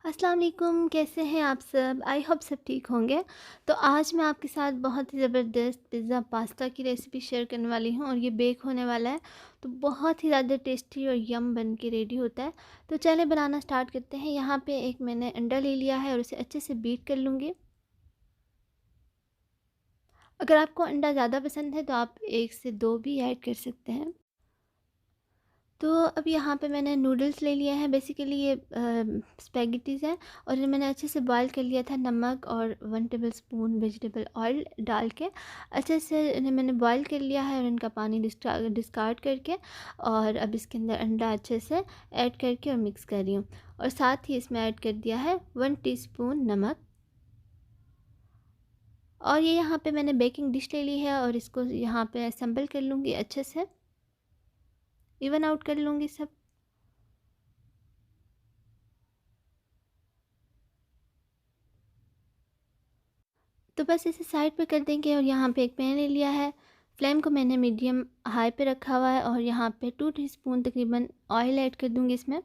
अस्सलाम वालेकुम, कैसे हैं आप सब? आई होप सब ठीक होंगे। तो आज मैं आपके साथ बहुत ही ज़बरदस्त पिज़्ज़ा पास्ता की रेसिपी शेयर करने वाली हूँ और ये बेक होने वाला है। तो बहुत ही ज़्यादा टेस्टी और यम बन के रेडी होता है। तो चलें बनाना स्टार्ट करते हैं। यहाँ पे एक मैंने अंडा ले लिया है और उसे अच्छे से बीट कर लूँगी। अगर आपको अंडा ज़्यादा पसंद है तो आप 1 से 2 भी ऐड कर सकते हैं। तो अब यहाँ पे मैंने नूडल्स ले लिए हैं। बेसिकली ये स्पेगेटीज़ हैं और इन्हें मैंने अच्छे से बॉईल कर लिया था नमक और 1 टेबलस्पून वेजिटेबल ऑयल डाल के। अच्छे से इन्हें मैंने बॉईल कर लिया है और इनका पानी डिस्कार्ड करके और अब इसके अंदर अंडा अच्छे से ऐड करके और मिक्स कर रही हूँ। और साथ ही इसमें ऐड कर दिया है 1 टीस्पून नमक। और ये यहाँ पे मैंने बेकिंग डिश ले ली है और इसको यहाँ पे असेंबल कर लूँगी, अच्छे से इवन आउट कर लूँगी सब। तो बस इसे साइड पे कर देंगे और यहाँ पे एक पैन ले लिया है। फ्लेम को मैंने मीडियम हाई पे रखा हुआ है और यहाँ पे 2 टीस्पून तकरीबन ऑयल ऐड कर दूँगी इसमें।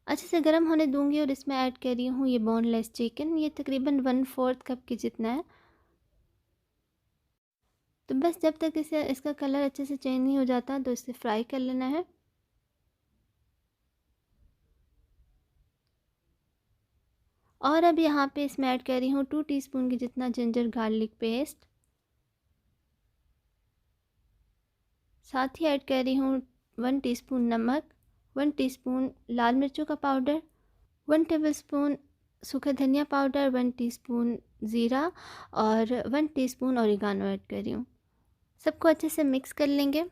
अच्छे से गर्म होने दूँगी और इसमें ऐड कर रही हूँ ये बोनलेस चिकन। ये तकरीबन 1/4 कप के जितना है। तो बस जब तक इसे इसका कलर अच्छे से चेंज नहीं हो जाता तो इसे फ्राई कर लेना है। और अब यहाँ पे इसमें ऐड कर रही हूँ 2 टीस्पून के जितना जिंजर गार्लिक पेस्ट। साथ ही ऐड कर रही हूँ 1 टीस्पून नमक, 1 टीस्पून लाल मिर्चों का पाउडर, 1 टेबलस्पून सूखा धनिया पाउडर, 1 टीस्पून ज़ीरा और 1 टीस्पून ओरिगानो ऐड कर रही हूँ। सबको अच्छे से मिक्स कर लेंगे।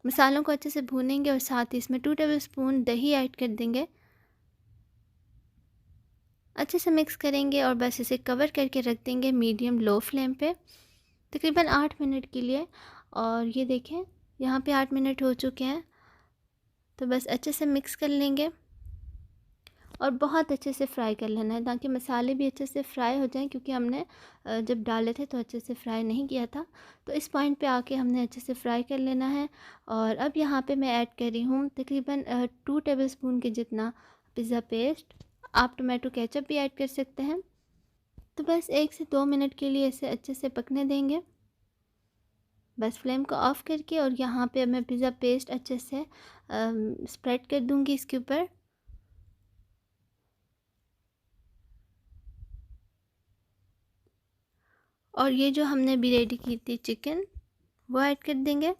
मसालों को अच्छे से भूनेंगे और साथ ही इसमें 2 टेबलस्पून दही ऐड कर देंगे। अच्छे से मिक्स करेंगे और बस इसे कवर करके रख देंगे मीडियम लो फ्लेम पे तकरीबन 8 मिनट के लिए। और ये देखें, यहाँ पे 8 मिनट हो चुके हैं। तो बस अच्छे से मिक्स कर लेंगे और बहुत अच्छे से फ्राई कर लेना है ताकि मसाले भी अच्छे से फ्राई हो जाएं, क्योंकि हमने जब डाले थे तो अच्छे से फ्राई नहीं किया था। तो इस पॉइंट पे आके हमने अच्छे से फ्राई कर लेना है। और अब यहाँ पे मैं ऐड कर रही हूँ तकरीबन 2 टेबलस्पून के जितना पिज़्ज़ा पेस्ट। आप टोमेटो केचप भी ऐड कर सकते हैं। तो बस 1 से 2 मिनट के लिए इसे अच्छे से पकने देंगे। बस फ्लेम को ऑफ़ करके और यहाँ पे मैं पिज़्ज़ा पेस्ट अच्छे से स्प्रेड कर दूँगी इसके ऊपर। और ये जो हमने भी रेडी की थी चिकन, वो ऐड कर देंगे।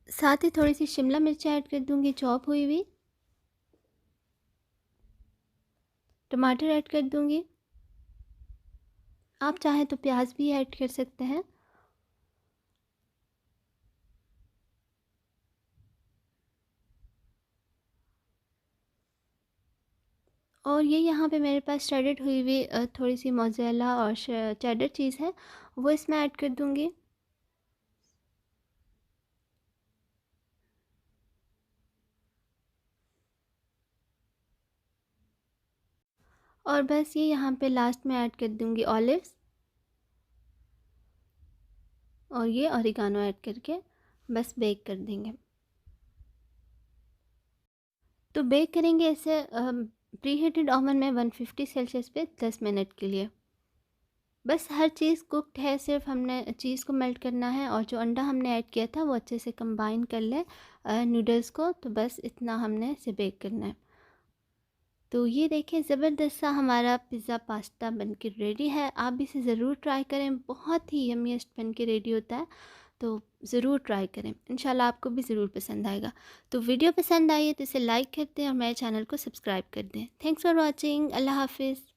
साथ ही थोड़ी सी शिमला मिर्च ऐड कर दूँगी चॉप हुई हुई। टमाटर ऐड कर दूँगी। आप चाहें तो प्याज भी ऐड कर सकते हैं। और ये यहाँ पे मेरे पास श्रेडेड हुई हुई थोड़ी सी मोज़रेला और चेडर चीज़ है, वो इसमें ऐड कर दूँगी। और बस ये यहाँ पे लास्ट में ऐड कर दूँगी ऑलिव्स और ये ओरिगानो ऐड करके बस बेक कर देंगे। तो बेक करेंगे इसे प्री हीटेड ओवन में 150 सेल्सियस पे 10 मिनट के लिए। बस हर चीज़ कुक्ड है, सिर्फ हमने चीज़ को मेल्ट करना है और जो अंडा हमने ऐड किया था वो अच्छे से कंबाइन कर लें नूडल्स को। तो बस इतना हमने इसे बेक करना है। तो ये देखें, ज़बरदस्त सा हमारा पिज़्ज़ा पास्ता बनके रेडी है। आप भी इसे ज़रूर ट्राई करें, बहुत ही यम्मीएस्ट बन के रेडी होता है। तो ज़रूर ट्राई करें, इंशाल्लाह आपको भी ज़रूर पसंद आएगा। तो वीडियो पसंद आई है तो इसे लाइक कर दें और मेरे चैनल को सब्सक्राइब कर दें। Thanks for watching. अल्लाह हाफिज़।